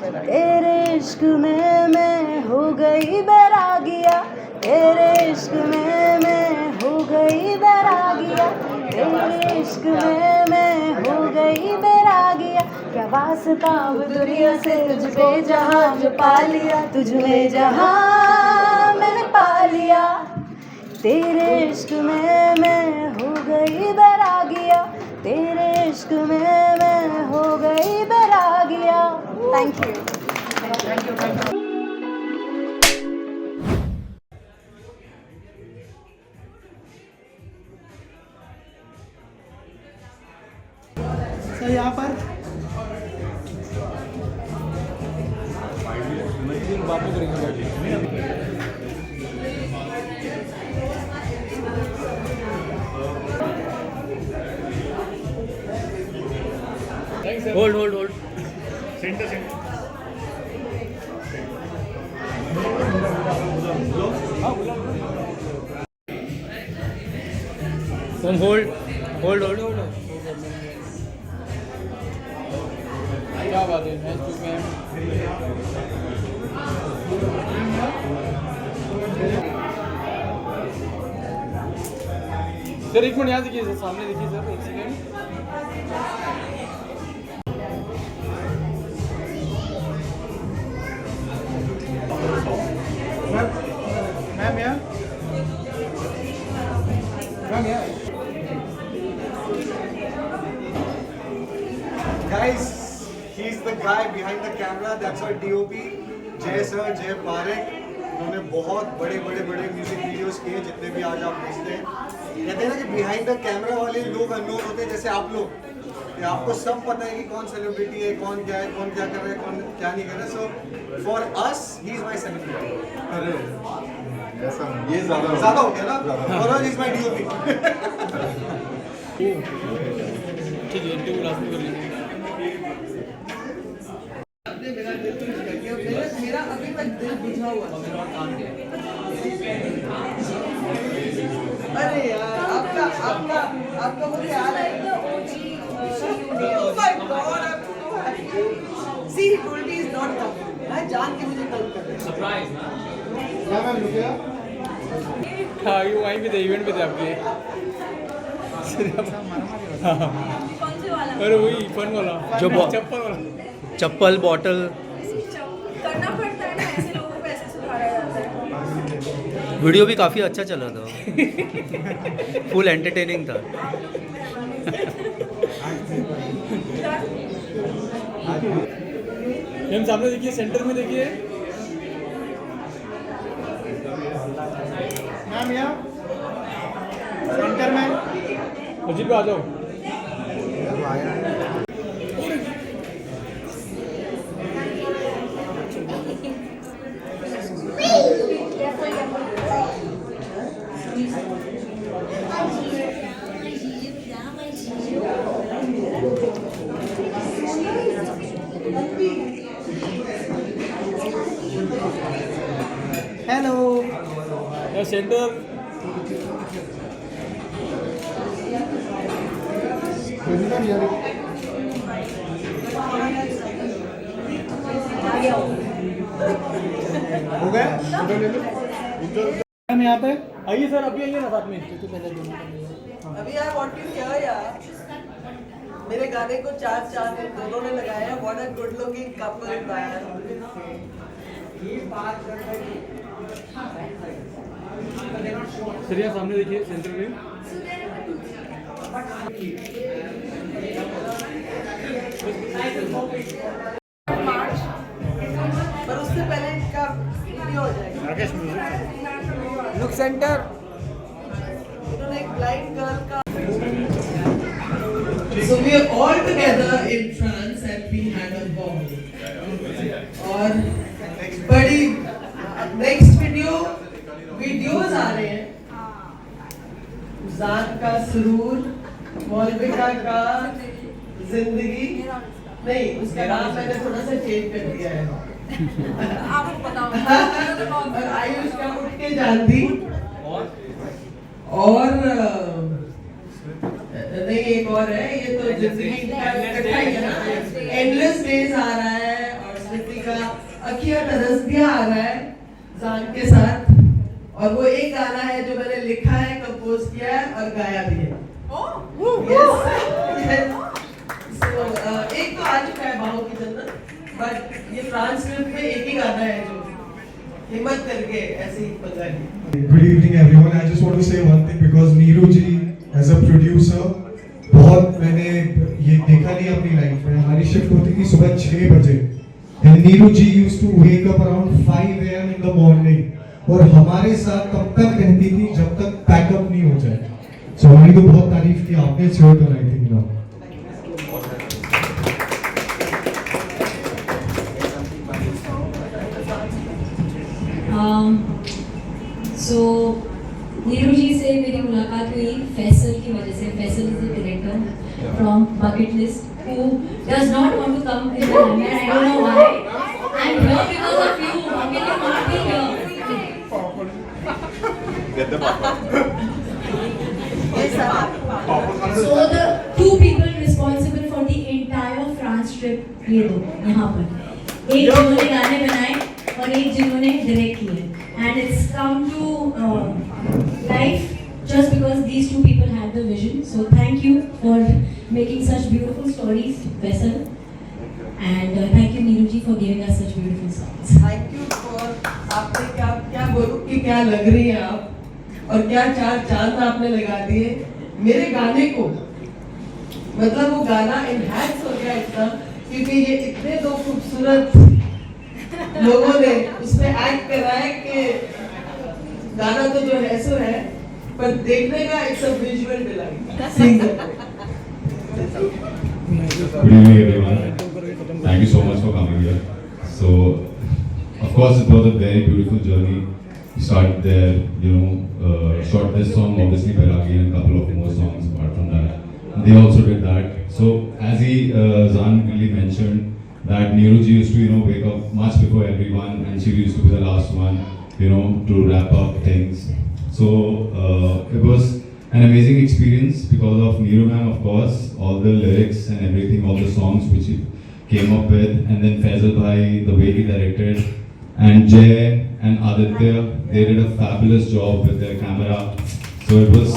तेरे इश्क में मैं हो गई बैरागिया, तेरे इश्क में मैं हो गई बैरागिया, तेरे इश्क में मैं हो गई बैरागिया। क्या वास्ता अब दुनिया से तुझ पे जहाँ जो पा लिया, तुझ में जहाँ मैंने पा लिया। तेरे इश्क में मैं हो गई बैरागिया, तेरे इश्क में मैं हो गई बैरागिया। Thank you. सर यहाँ पर बातें करेंगे। Hold hold hold centre centre hold hold hold hold. क्या बात है, मैच चुके हैं। सर एक मिनट यहाँ देखिए सर, सामने देखिए सर, एक सेकेंड। मैम यहाँ मैम यहाँ Guys, he's the guy behind the camera. That's our DOP, जय सर, जय पारेख। उन्होंने बहुत बड़े बड़े बड़े म्यूजिक वीडियोस किए, जितने भी आज आप देखते हैं। कहते हैं ना कि बिहाइंड द कैमरा वाले लोग अननोन होते हैं, जैसे आप लोग। कि आपको सब पता है कि कौन सेलिब्रिटी है, कौन क्या है, कौन क्या कर रहा है, कौन क्या नहीं कर रहा है। So for us he is my celebrity. अरे ऐसा ये ज़्यादा हो गया ना? For us he is my DOP। ठीक है, इंटरव्यू लास्ट में कर लेंगे। मेरा अभी तक दिल बुझा हुआ है। अरे यार आपका वो याद है? Oh my God, I'm so happy. See, he told me he's not coming. मैं जान के मुझे कल कर रहा है। सरप्राइज ना। क्या मैम रुके आप? हाँ, ये वहीं पे थे, इवेंट पे थे आपके। अरे वही फन वाला जो चप्पल वाला। चप्पल बॉटल करना पड़ता है ना, ऐसे लोगों को ऐसे सुधारा जाता है। वीडियो भी काफ़ी अच्छा चला था। फुल एंटरटेनिंग था। मैम सामने देखिए, सेंटर में देखिए मैम, यहाँ सेंटर में मस्जिद पे आ जाओ। हेलो। या सेंटर हो गया? मैम यहाँ पे आइए सर, अभी आइए ना साथ में। तो पहले दोनों अभी आई वांट टू हियर यार, मेरे गाने को चार दोनों ने लगाया। What a good looking couple यार। सर यहाँ सामने देखिए, सेंटर में। पर उससे पहले इनका वीडियो हो जाएगा। Rakesh music look centre. इन्होंने एक ब्लाइंड गर्ल का। So we are all together in trance and we had a ball. और बड़ी नेक्स्ट वीडियोस आ रहे हैं। जान का सुरूर, मौलविका का जिंदगी, नहीं उसका नाम मैंने थोड़ा सा चेंज कर दिया है। आपको बताओ। और आयुष का उठ के जान दी। और नहीं, एक और है, ये तो जिंदगी का इकट्ठा ही है ना। एंडलेस डेज आ रहा है और स्मृति अखिया तरस दिया आ रहा है जान के साथ, और वो एक गाना है जो मैंने लिखा है, कंपोज किया है और गाया भी है। So, एक तो आ चुका है बाहों की जन्नत, बट ये फ्रांस में एक ही गाना है जो हिम्मत करके ऐसे ही बजा है। Good evening everyone. I just want to say one thing because Neeru ji as a producer बहुत मैंने ये देखा नहीं अपनी लाइफ में। हमारी शिफ्ट होती थी सुबह 6 बजे and Neeru ji used to wake up around 5 AM in the morning और हमारे साथ तब तक रहती थी जब तक पैकअप नहीं हो जाए। So हमारी तो बहुत तारीफ की आपने, it's your turn I think now. सो नीरू जी से मेरी मुलाकात हुई फैसल की वजह से। Faisal is the director from Bucket List who does not want to come in the limelight. I don't know why. I'm here because of you. How can you not be here? Get the papa. So the two people responsible for the entire France trip ये दो यहाँ पर, एक जिन्होंने गाने बनाए और एक जिन्होंने डायरेक्ट किए, and it's come to life just because these two people had the vision. So thank you for making such beautiful stories, Faisal, and thank you Neeru ji for giving us such beautiful songs. Thank you for, आपने क्या बोलूं कि क्या लग रही है आप, और क्या चार चांद आपने लगा दिए मेरे गाने को। मतलब वो गाना एनहांस हो गया इतना, क्योंकि ये इतने दो खूबसूरत लोगों ने उसमें एक्ट करा है कि गाना तो जो है सो है, पर देखने का it's a visual delight. Singer Good evening everyone. Thank you so much for coming here. So, of course it was a very beautiful journey. We started there, shot this song, obviously Bairagi, and a couple of more songs apart from that. They also did that. So, as Zan really mentioned, that Neeru ji used to, wake up much before everyone, and she used to be the last one, to wrap up things. So, it was an amazing experience because of Neeru ma'am, of course, all the lyrics and everything, all the songs which he came up with, and then Faisal bhai, the way he directed, and Jay and Aditya, they did a fabulous job with their camera. So it was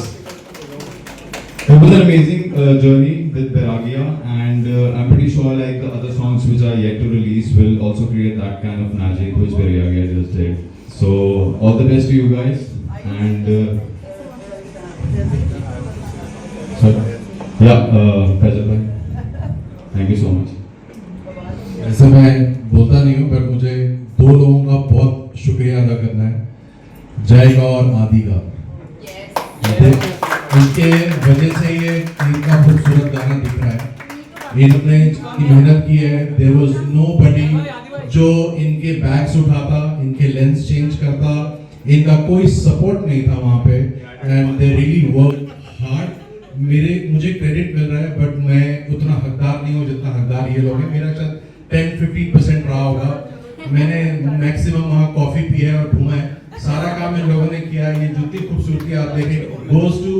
an amazing journey with Bairagia, and I'm pretty sure like the other songs which are yet to release will also create that kind of magic which Bairagia just did. So all the best to you guys, and Faisal bhai, thank you so much. ऐसा मैं बोलता नहीं हूँ, पर मुझे दो लोगों का बहुत शुक्रिया अदा करना है, जय का और आदि का। उनके वजह से ये इतना खूबसूरत गाना दिख रहा है। इन्होंने जितनी मेहनत की है, देयर वाज नोबडी जो इनके बैग्स उठाता, इनके लेंस चेंज करता, इनका कोई सपोर्ट नहीं था वहाँ पे, and they really work hard. मुझे क्रेडिट मिल रहा है, बट मैं उतना हकदार नहीं हूँ जितना हकदार ये लोग हैं। मेरा शायद 10-15% रहा होगा। मैंने मैक्सिमम वहाँ कॉफी पिया है और घूमा है, सारा काम इन लोगों ने किया है। ये जितनी खूबसूरती आप देखें goes to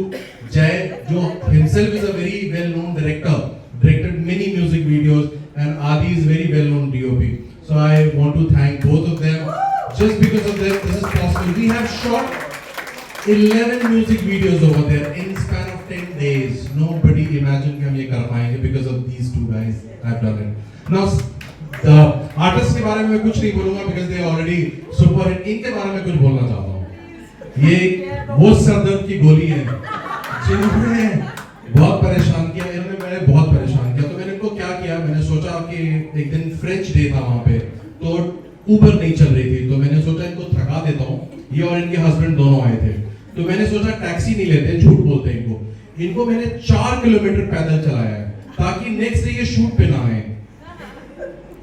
जय, जो himself is a very well known director, directed many music videos, and Adi is very well known DOP. So I want to thank both of them. Just because of them, this is possible. We have shot 11 music videos over there in span of 10 days. Nobody imagined कि हम ये कर पाएंगे because of these two guys have done it. Now, the artists के बारे में मैं कुछ नहीं बोलूँगा because they already super hit. इनके बारे में कुछ बोलना चाहता हूँ। ये वो सरदर्द की गोली है जिन्होंने बहुत परेशान किया, इन्होंने मैंने बहुत परेशान किया। तो मैंने इनको क्या किया, मैंने सोचा कि एक दिन फ्रेंच डे था वहाँ पे, तो ऊबर नहीं चल रही थी, तो मैंने सोचा इनको थका देता हूँ। ये और इनके हस्बैंड दोनों आए थे, तो मैंने सोचा टैक्सी नहीं लेते, झूठ बोलते हैं इनको मैंने 4 किलोमीटर पैदल चलाया है ताकि नेक्स्ट डे ये शूट पे ना आए।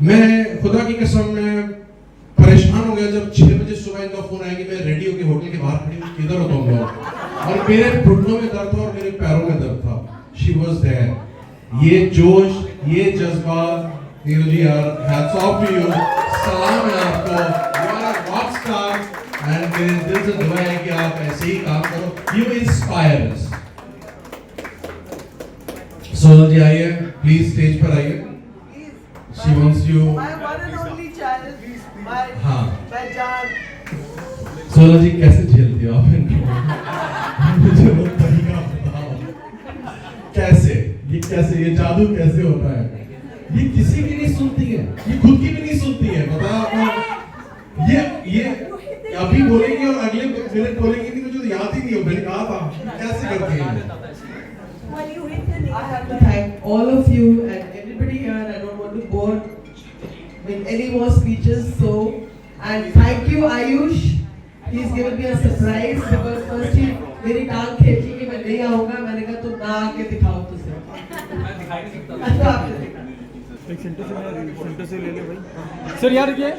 मैं खुदा की कसम में परेशान हो गया जब 6 बजे सुबह इनका फोन आया कि मैं रेडी होके होटल के बाहर खड़ी हूँ, किधर हो तुम लोग, और मेरे घुटनों में दर्द था और मेरे पैरों में दर्द था। She was there. ये जोश, ये जज्बा, नीरू जी यार, हैट्स ऑफ टू यू, सलाम है आपको, you are a rock star, and मेरे दिल से दुआ है कि आप ऐसे ही काम करो, यू इंस्पायर अस। सोनल जी आइए, प्लीज स्टेज पर आइए। She wants you. My one and only child. हाँ। मैं जान सोना जी कैसे झेलती हो आप इनको? मुझे वो तरीका बताओ, कैसे ये जादू कैसे होता है? ये किसी की नहीं सुनती है, ये खुद की भी नहीं सुनती है, बताओ आपको। ये अभी बोलेंगे और अगले मिनट बोलेंगे नहीं, मुझे तो याद ही नहीं हो, मैंने कहा था कैसे करती है। I have to thank all of you and everybody here. I don't want to bore with any more speeches. So, and thank you Ayush. He's given me a surprise because first he मेरी टांग खींची कि मैं नहीं आऊँगा. मैंने कहा तुम ना आके दिखाओ तो सर. एक सेंटर से ले ले भाई सर यार ये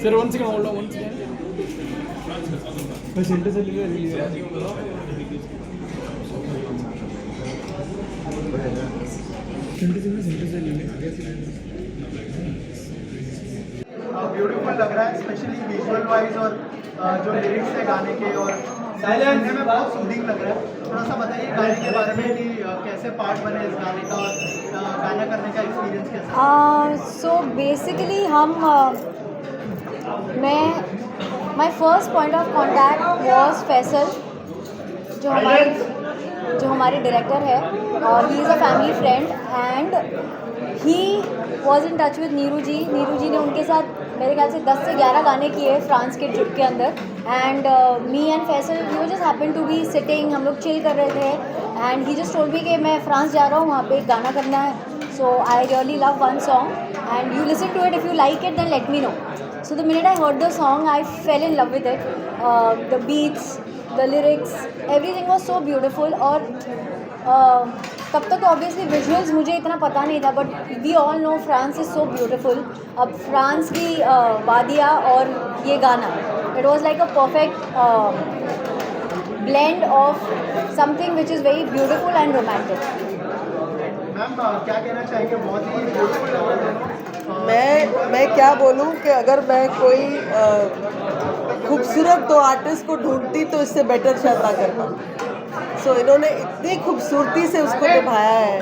sir 1 second hold on 1 second भाई सेंटर से ले ले ब्यूटीफुल लग रहा है, स्पेशली विजुअल वाइज और जो लिरिक्स है गाने के और सुनने में बहुत सूदिंग लग रहा है. थोड़ा सा बताइए गाने के बारे में कि कैसे पार्ट बने इस गाने का और गाना करने का एक्सपीरियंस कैसा? सो बेसिकली हम my first point of contact was Faisal, जो हमारे डायरेक्टर है. He is a family friend and he was in touch with Neeru ji ने उनके साथ मेरे ख्याल से 10 से 11 गाने किए फ्रांस के ट्रिप के अंदर. And me and Faisal we just happen to be sitting, हम लोग चिल कर रहे थे and he just told me कि मैं फ्रांस जा रहा हूँ, वहाँ पे एक गाना करना है. So I really love one song and you listen to it, if you like it then let me know. So the minute I heard the song I fell in love with it. The beats, the lyrics, everything was so beautiful. और तब तक obviously visuals मुझे इतना पता नहीं था, but we all know France is so beautiful. अब France की वादियाँ और ये गाना, it was like a perfect blend of something which is very beautiful and romantic. Ma'am क्या कहना चाहेंगे? बहुत ही ब्यूटीफुल लग रहा है. मैं क्या बोलूं कि अगर मैं कोई खूबसूरत दो आर्टिस्ट को ढूंढती तो इससे बेटर शायद ना कर पाती. सो इन्होंने इतनी खूबसूरती से उसको निभाया है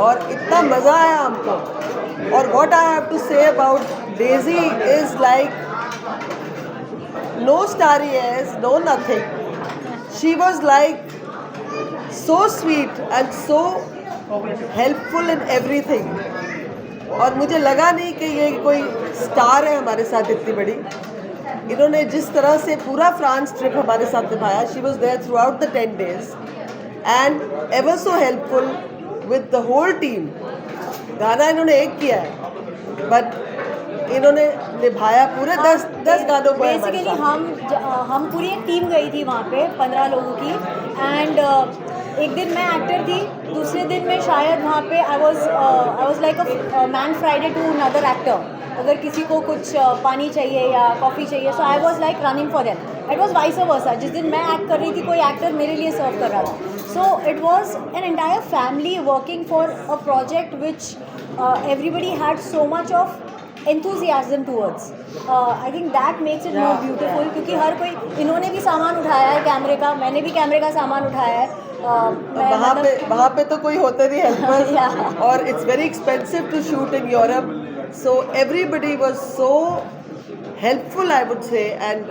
और इतना मज़ा आया हमको. और what I have to say about Daisy is like no starry edge no nothing. She was like so sweet and so helpful in everything. और मुझे लगा नहीं कि ये कोई स्टार है हमारे साथ इतनी बड़ी. इन्होंने जिस तरह से पूरा फ्रांस ट्रिप हमारे साथ निभाया, she was there throughout the 10 days and ever so helpful with the whole team. गाना इन्होंने एक किया है बट इन्होंने निभाया पूरे 10 गानों को. बेसिकली हम पूरी एक टीम गई थी वहाँ पे 15 लोगों की. एंड एक दिन मैं एक्टर थी, दूसरे दिन में शायद वहाँ पे I was like a man Friday to another actor. अगर किसी को कुछ पानी चाहिए या कॉफ़ी चाहिए, so I was like running for them. It was vice versa. जिस दिन मैं एक्ट कर रही थी कोई एक्टर मेरे लिए सर्व कर रहा था. So it was an entire family working for a project which everybody had so much of enthusiasm towards. I think that makes it more beautiful, क्योंकि हर कोई, इन्होंने भी सामान उठाया है कैमरे का, मैंने भी कैमरे का सामान उठाया है. वहाँ पे तो कोई होते नहीं हेल्पर. और it's very expensive to shoot in Europe. So everybody was so helpful I would say. And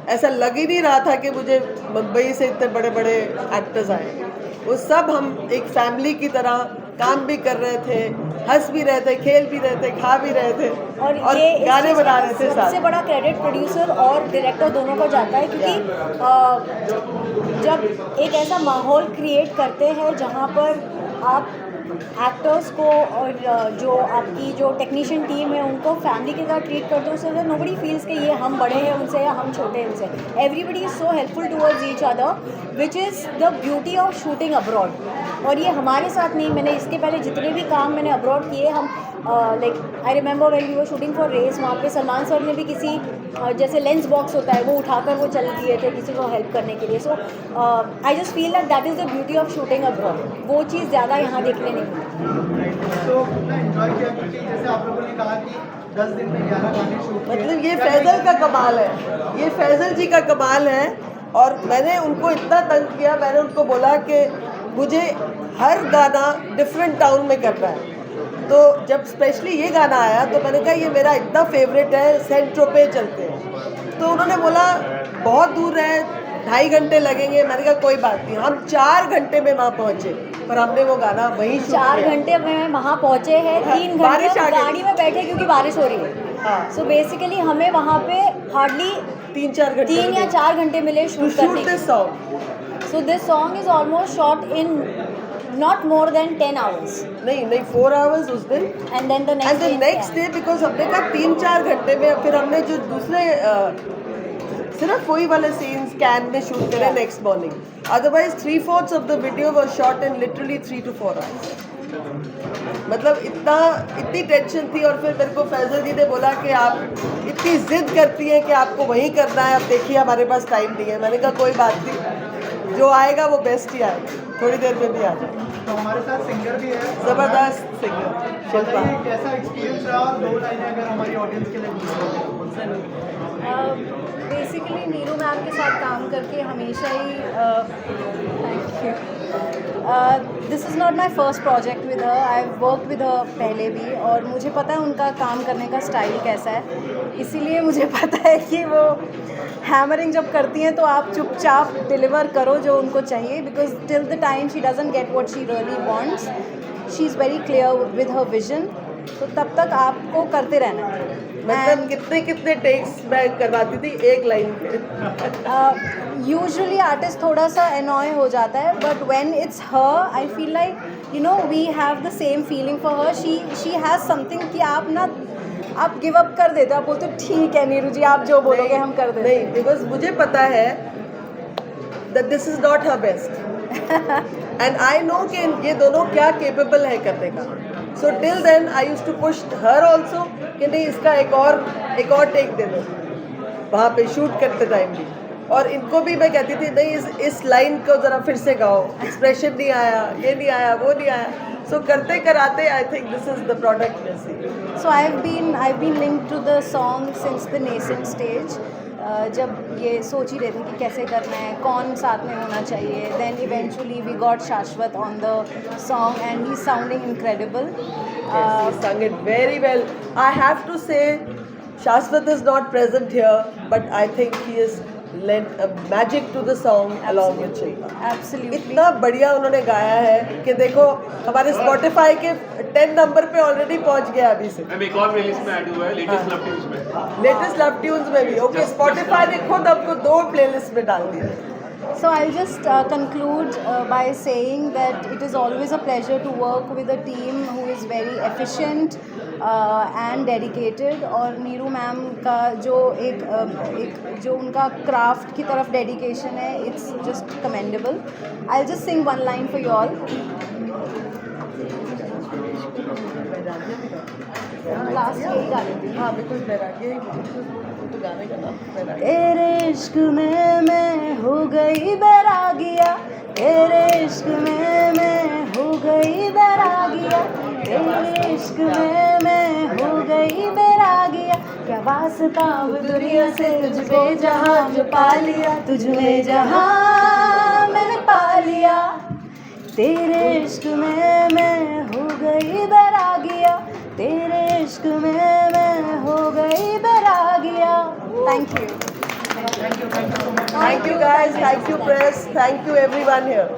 ऐसा लग ही नहीं रहा था कि मुझे मुंबई से इतने बड़े बड़े एक्टर्स आए. वो सब हम एक फैमिली की तरह काम भी कर रहे थे, हंस भी रहे थे, खेल भी रहे थे, खा भी रहे थे और गाने बना रहे थे. सबसे बड़ा क्रेडिट प्रोड्यूसर और डायरेक्टर दोनों को जाता है, क्योंकि जब एक ऐसा माहौल क्रिएट करते हैं जहाँ पर आप एक्टर्स को और जो आपकी जो टेक्नीशियन टीम है उनको फैमिली के साथ ट्रीट करते हो, सो दैट नोबडी फील्स कि ये हम बड़े हैं उनसे या हम छोटे हैं उनसे. Everybody is so helpful towards each other, which is the beauty of shooting abroad. और ये हमारे साथ नहीं, मैंने इसके पहले जितने भी काम मैंने अब्रॉड किए, हम like I remember when we were shooting for Race, वहाँ पे सलमान सर ने भी किसी जैसे लेंस बॉक्स होता है वो उठाकर वो चल दिए थे किसी को हेल्प करने के लिए. So I just feel that is the beauty of shooting abroad. वो चीज़ ज़्यादा यहाँ देखने नहीं मिलती. तो कितना एंजॉय किया, क्योंकि जैसे आप लोगों ने कहा कि 10 दिन में 11 गाने शूट किए. मतलब ये फैजल का कमाल है, ये फैजल जी का कमाल है. और मैंने उनको इतना तंग किया, मैंने उनको बोला कि मुझे हर गाना डिफरेंट टाउन में करना है. तो जब स्पेशली ये गाना आया तो मैंने कहा ये मेरा इतना फेवरेट है, सेंट ट्रोपेज चलते हैं। तो उन्होंने बोला बहुत दूर है, 2.5 घंटे लगेंगे। मैंने कहा कोई बात नहीं। हम 4 घंटे में वहाँ पहुँचे, पर हमने वो गाना वहीं 4 घंटे में वहाँ पहुँचे हैं, 3 घंटे बारिश आ गई। गाड़ी में बैठे क्योंकि बारिश हो रही है। हाँ। सो बेसिकली हमें वहाँ पे हार्डली 3-4 घंटे 3 या 4 घंटे मिले शूट करने के। So this song is almost shot in not more than 10 hours. नहीं 4 hours उस दिन। And then the next day. Because हमने कहा 3-4 घंटे में फिर हमने जो दूसरे सिर्फ वही वाले सीन्स कैन में शूट करे next morning. Otherwise 3/4 of the video was shot in literally 3 to 4 hours। मतलब इतनी टेंशन थी। और फिर मेरे को फैजल जी ने बोला कि आप इतनी जिद करती हैं कि आपको वहीं करना है, अब देखिए हमारे पास टाइम नहीं है। मैंने कहा कोई बात नहीं, जो आएगा वो बेस्ट ही आएगा, थोड़ी देर में भी आ जाएगा। तो हमारे साथ सिंगर भी है, ज़बरदस्त सिंगर शिल्पा। बताइए कैसा एक्सपीरियंस रहा और 2 लाइनें अगर हमारी ऑडियंस के लिए बेसिकली नीरू मैम के साथ काम करके हमेशा ही thank you. This is not my first project with her, I have work with her पहले भी, और मुझे पता है उनका काम करने का स्टाइल कैसा है। इसीलिए मुझे पता है कि वो हैमरिंग जब करती हैं तो आप चुपचाप डिलीवर करो जो उनको चाहिए, because till the time she doesn't get what she really wants, she is very clear with her vision. तो तब तक आपको करते रहना है। मतलब कितने टेक्स मैं करवाती थी एक लाइन के। यूजुअली आर्टिस्ट थोड़ा सा अनॉय हो जाता है, but when it's her I feel like you know we have the same feeling for her. She has something कि आप गिव अप कर देते हो, आप बोलते हो ठीक है नीरू जी आप जो बोलोगे हम कर देते। नहीं, बिकॉज मुझे पता है that this is not her best and I know कि ये दोनों क्या केपेबल है करने का। So till then I used to push her also कि नहीं इसका एक और टेक दे दो वहाँ पे शूट करते टाइम भी। और इनको भी मैं कहती थी नहीं इस लाइन को ज़रा फिर से गाओ, एक्सप्रेशन नहीं आया, ये नहीं आया, वो नहीं आया। सो करते कराते I think this is the product you see. So I've been linked to the song since the nascent stage. जब ये सोच ही रहे थे कि कैसे करना है, कौन साथ में होना चाहिए, then eventually we got Shashwat on the song and he's sounding incredible. He sung it very well. I have to say Shashwat is not present here, but I think he is lent a magic to the song along with Shilpa. Absolutely. इतना बढ़िया उन्होंने गाया है कि देखो हमारे Spotify के 10 number पे ऑलरेडी पहुंच गया अभी से। एक और प्लेलिस्ट में ऐड हुआ है लेटेस्ट लव ट्यून्स में। लेटेस्ट लव ट्यून्स में भी ओके। Spotify ने खुद आपको 2 प्लेलिस्ट में डाल दिया। So I'll just conclude by saying that it is always a pleasure to work with a team who is very efficient and dedicated. और नीरू मैम का जो जो उनका क्राफ्ट की तरफ डेडिकेशन है, it's just commendable. I'll just sing one line for you all. Last यही गा लेती हूँ। हाँ बिल्कुल बैरागी तो गाने का नाम बैरागी। तेरे इश्क में मैं हो गई बैरागिया, तेरे इश्क में मैं हो गई बैरागिया, तेरे इश्क में मैं हो गई बैरागिया। क्या वास्ता अब दुनिया से तुझ पे जहाँ जो पा लिया, तुझ में जहाँ मैंने पा लिया। तेरे इश्क में मैं हो गई बैरागिया, तेरे इश्क में मैं हो गई बैरागिया। Thank you. Thank you guys, thank you press, thank you everyone here.